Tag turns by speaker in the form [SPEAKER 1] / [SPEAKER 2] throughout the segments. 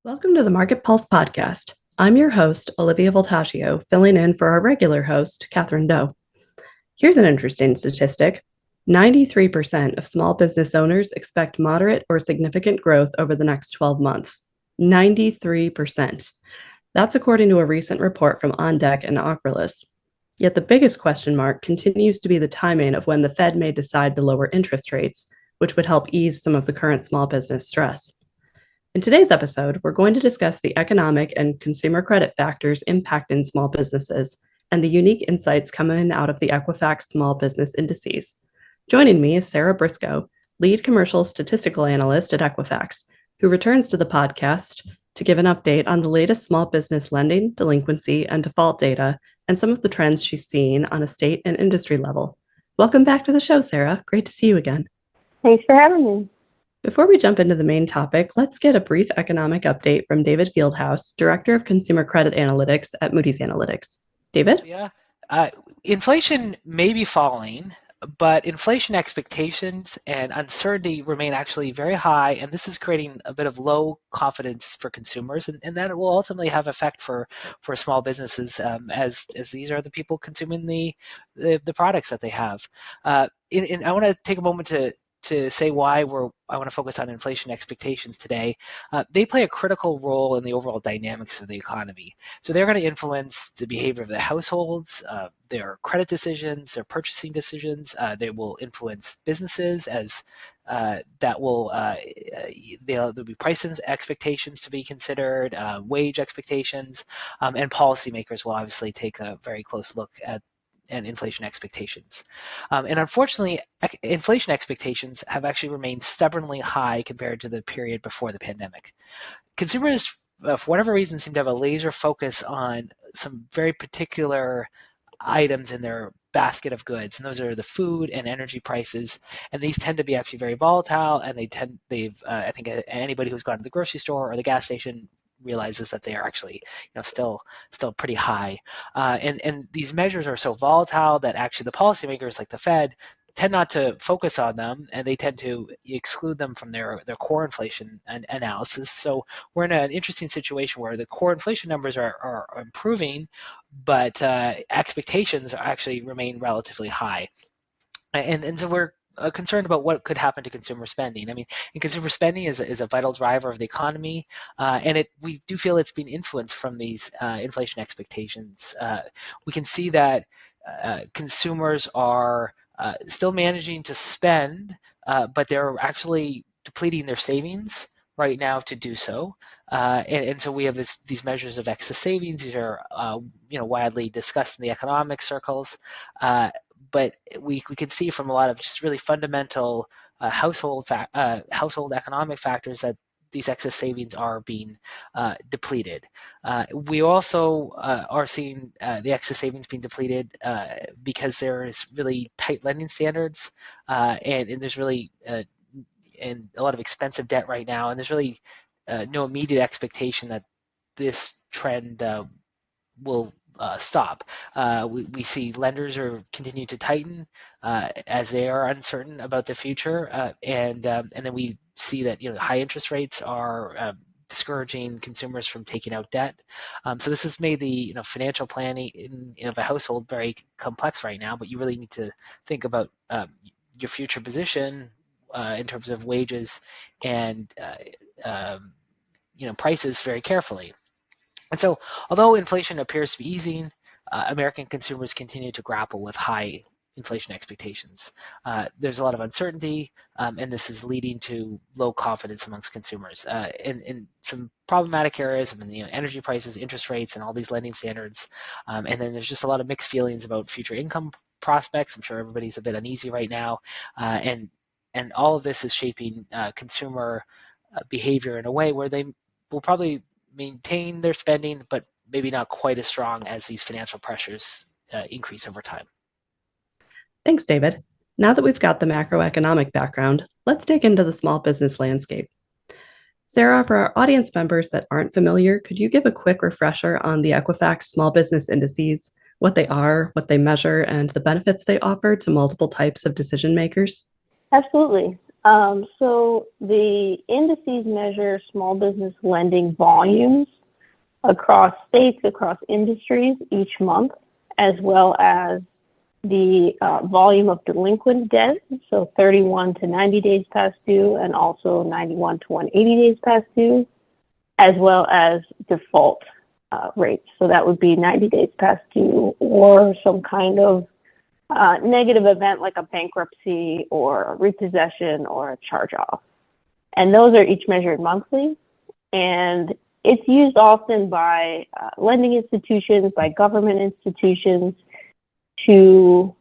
[SPEAKER 1] Welcome to the Market Pulse podcast. I'm your host, Olivia Voltaggio, filling in for our regular host, Catherine Doe. Here's an interesting statistic. 93% of small business owners expect moderate or significant growth over the next 12 months. 93%. That's according to a recent report from OnDeck and Acrolis. Yet the biggest question mark continues to be the timing of when the Fed may decide to lower interest rates, which would help ease some of the current small business stress. In today's episode, we're going to discuss the economic and consumer credit factors impacting small businesses and the unique insights coming out of the Equifax small business indices. Joining me is Sarah Briscoe, lead commercial statistical analyst at Equifax, who returns to the podcast to give an update on the latest small business lending, delinquency, and default data, and some of the trends she's seeing on a state and industry level. Welcome back to the show, Sarah. Great to see you again.
[SPEAKER 2] Thanks for having me.
[SPEAKER 1] Before we jump into the main topic, let's get a brief economic update from David Fieldhouse, Director of Consumer Credit Analytics at Moody's Analytics. David?
[SPEAKER 3] Yeah, inflation may be falling, but inflation expectations and uncertainty remain actually very high, and this is creating a bit of low confidence for consumers, and that will ultimately have effect for small businesses as these are the people consuming the products that they have. I want to take a moment to say why I want to focus on inflation expectations today. They play a critical role in the overall dynamics of the economy. So they're going to influence the behavior of the households, their credit decisions, their purchasing decisions. They will influence businesses as there'll be price expectations to be considered, wage expectations, and policymakers will obviously take a very close look at and inflation expectations. And unfortunately, inflation expectations have actually remained stubbornly high compared to the period before the pandemic. Consumers, for whatever reason, seem to have a laser focus on some very particular items in their basket of goods, and those are the food and energy prices, and these tend to be actually very volatile, and I think anybody who's gone to the grocery store or the gas station realizes that they are actually still pretty high, and these measures are so volatile that actually the policymakers like the Fed tend not to focus on them, and they tend to exclude them from their core inflation analysis. So we're in an interesting situation where the core inflation numbers are improving, but expectations actually remain relatively high, and so we're concerned about what could happen to consumer spending. I mean, and consumer spending is a vital driver of the economy, and we do feel it's being influenced from these inflation expectations. We can see that consumers are still managing to spend, but they're actually depleting their savings right now to do so, and so we have these measures of excess savings. These are widely discussed in the economic circles. But we can see from a lot of just really fundamental household economic factors that these excess savings are being depleted. We also are seeing the excess savings being depleted because there is really tight lending standards, and there's really and a lot of expensive debt right now, and there's really no immediate expectation that this trend will stop. We see lenders are continue to tighten as they are uncertain about the future, and then we see that high interest rates are discouraging consumers from taking out debt. So this has made the financial planning of a household very complex right now. But you really need to think about your future position in terms of wages and prices very carefully. And so, although inflation appears to be easing, American consumers continue to grapple with high inflation expectations. There's a lot of uncertainty, and this is leading to low confidence amongst consumers. In some problematic areas, energy prices, interest rates, and all these lending standards. And then there's just a lot of mixed feelings about future income prospects. I'm sure everybody's a bit uneasy right now, and all of this is shaping consumer behavior in a way where they will probably maintain their spending, but maybe not quite as strong as these financial pressures increase over time.
[SPEAKER 1] Thanks, David. Now that we've got the macroeconomic background, let's dig into the small business landscape. Sarah, for our audience members that aren't familiar, could you give a quick refresher on the Equifax small business indices, what they are, what they measure, and the benefits they offer to multiple types of decision makers?
[SPEAKER 2] Absolutely. So the indices measure small business lending volumes across states, across industries each month, as well as the volume of delinquent debt, so 31 to 90 days past due, and also 91 to 180 days past due, as well as default rates. So that would be 90 days past due or some kind of negative event like a bankruptcy or a repossession or a charge-off. And those are each measured monthly. And it's used often by lending institutions, by government institutions, to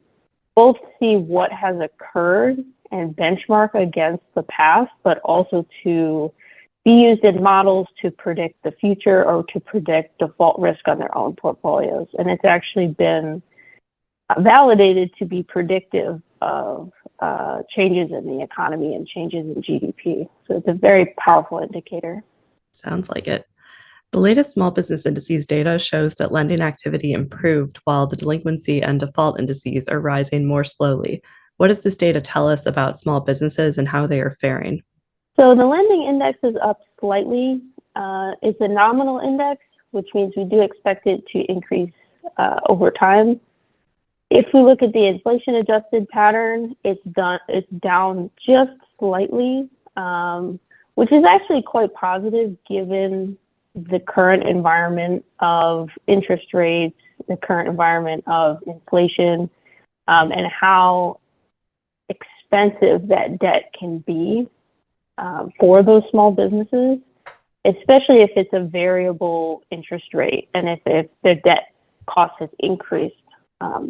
[SPEAKER 2] both see what has occurred and benchmark against the past, but also to be used in models to predict the future or to predict default risk on their own portfolios. And it's actually been validated to be predictive of changes in the economy and changes in GDP. So it's a very powerful indicator.
[SPEAKER 1] Sounds like it. The latest small business indices data shows that lending activity improved while the delinquency and default indices are rising more slowly. What does this data tell us about small businesses and how they are faring?
[SPEAKER 2] So the lending index is up slightly. It's a nominal index, which means we do expect it to increase over time. If we look at the inflation-adjusted pattern, it's down just slightly, which is actually quite positive given the current environment of interest rates, the current environment of inflation, and how expensive that debt can be for those small businesses, especially if it's a variable interest rate and if their debt cost has increased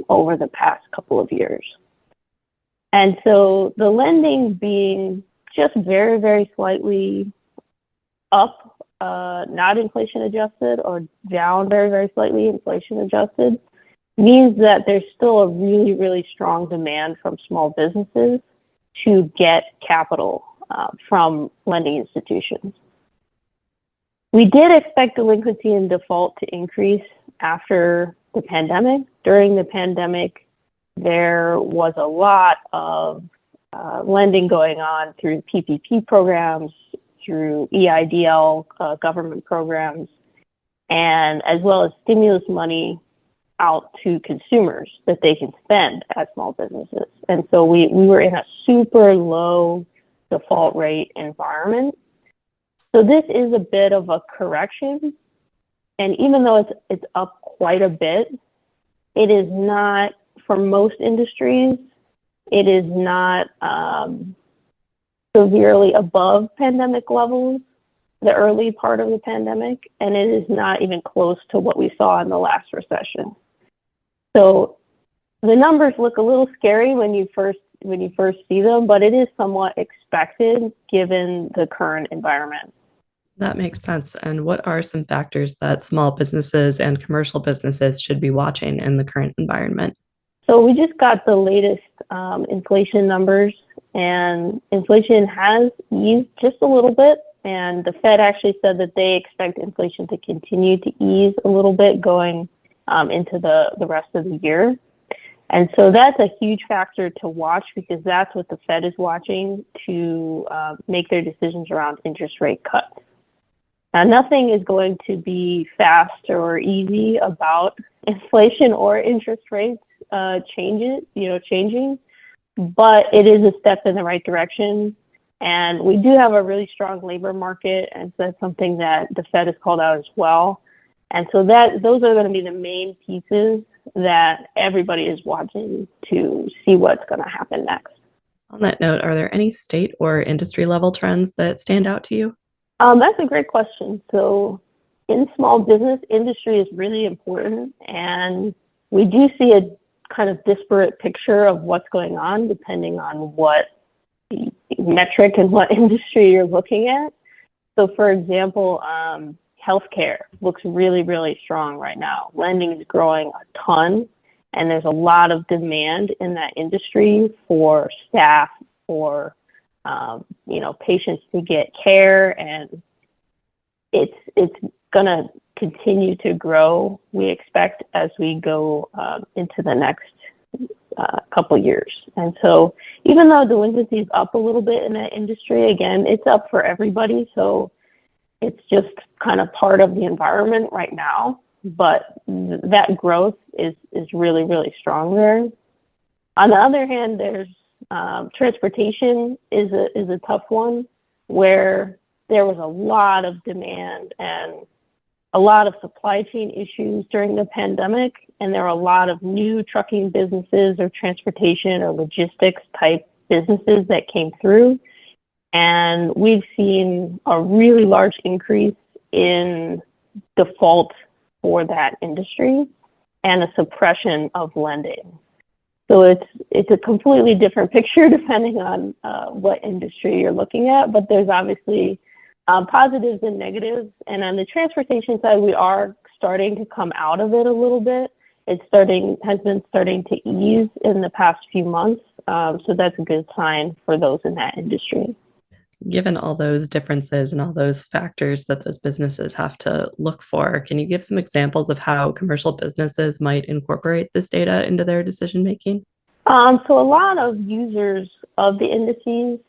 [SPEAKER 2] over the past couple of years. And so the lending being just very, very slightly up, not inflation adjusted, or down very, very slightly inflation adjusted, means that there's still a really, really strong demand from small businesses to get capital from lending institutions. We did expect delinquency and default to increase after the pandemic. During the pandemic, there was a lot of lending going on through PPP programs, through EIDL government programs, and as well as stimulus money out to consumers that they can spend at small businesses. And so we were in a super low default rate environment. So this is a bit of a correction. And even though it's up quite a bit, it is not, for most industries, it is not severely above pandemic levels, the early part of the pandemic, and it is not even close to what we saw in the last recession. So the numbers look a little scary when you first see them, but it is somewhat expected given the current environment.
[SPEAKER 1] That makes sense. And what are some factors that small businesses and commercial businesses should be watching in the current environment?
[SPEAKER 2] So we just got the latest inflation numbers, and inflation has eased just a little bit. And the Fed actually said that they expect inflation to continue to ease a little bit going into the rest of the year. And so that's a huge factor to watch because that's what the Fed is watching to make their decisions around interest rate cuts. Now, nothing is going to be fast or easy about inflation or interest rates changing, but it is a step in the right direction. And we do have a really strong labor market, and so that's something that the Fed has called out as well. And so those are going to be the main pieces that everybody is watching to see what's going to happen next.
[SPEAKER 1] On that note, are there any state or industry level trends that stand out to you?
[SPEAKER 2] That's a great question. So in small business, industry is really important, and we do see a kind of disparate picture of what's going on depending on what metric and what industry you're looking at. So for example, healthcare looks really, really strong right now. Lending is growing a ton, and there's a lot of demand in that industry for staff, for patients to get care, and it's gonna continue to grow, we expect, as we go into the next couple years. And so even though delinquency is up a little bit in that industry, again, it's up for everybody. So it's just kind of part of the environment right now. But that growth is really, really strong there. On the other hand, there's transportation is a tough one, where there was a lot of demand and a lot of supply chain issues during the pandemic, and there are a lot of new trucking businesses or transportation or logistics type businesses that came through. And we've seen a really large increase in default for that industry and a suppression of lending. So it's a completely different picture depending on what industry you're looking at, but there's obviously positives and negatives. And on the transportation side, we are starting to come out of it a little bit. Has been starting to ease in the past few months. So that's a good sign for those in that industry.
[SPEAKER 1] Given all those differences and all those factors that those businesses have to look for, can you give some examples of how commercial businesses might incorporate this data into their decision making?
[SPEAKER 2] So a lot of users of the indices,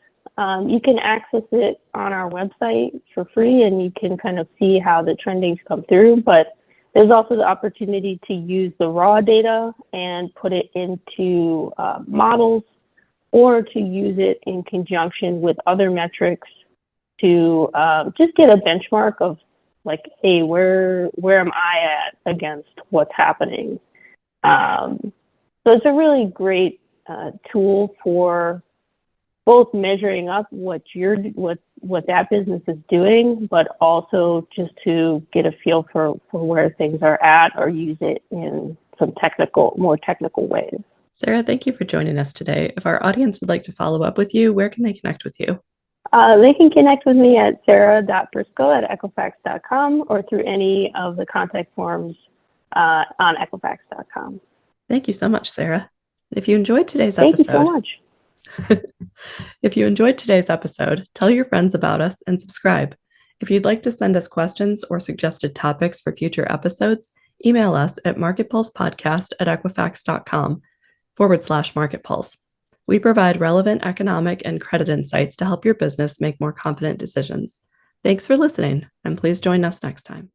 [SPEAKER 2] you can access it on our website for free, and you can kind of see how the trendings come through. But there's also the opportunity to use the raw data and put it into models, or to use it in conjunction with other metrics to just get a benchmark of like, hey, where am I at against what's happening? So it's a really great tool for both measuring up what that business is doing, but also just to get a feel for where things are at, or use it in some more technical ways.
[SPEAKER 1] Sarah, thank you for joining us today. If our audience would like to follow up with you, where can they connect with you?
[SPEAKER 2] They can connect with me at sarah.briscoe@equifax.com, or through any of the contact forms on equifax.com.
[SPEAKER 1] Thank you so much, Sarah. If you enjoyed today's
[SPEAKER 2] Thank
[SPEAKER 1] episode,
[SPEAKER 2] you so much.
[SPEAKER 1] If you enjoyed today's episode, tell your friends about us and subscribe. If you'd like to send us questions or suggested topics for future episodes, email us at marketpulsepodcast@equifax.com/marketpulse. We provide relevant economic and credit insights to help your business make more confident decisions. Thanks for listening, and please join us next time.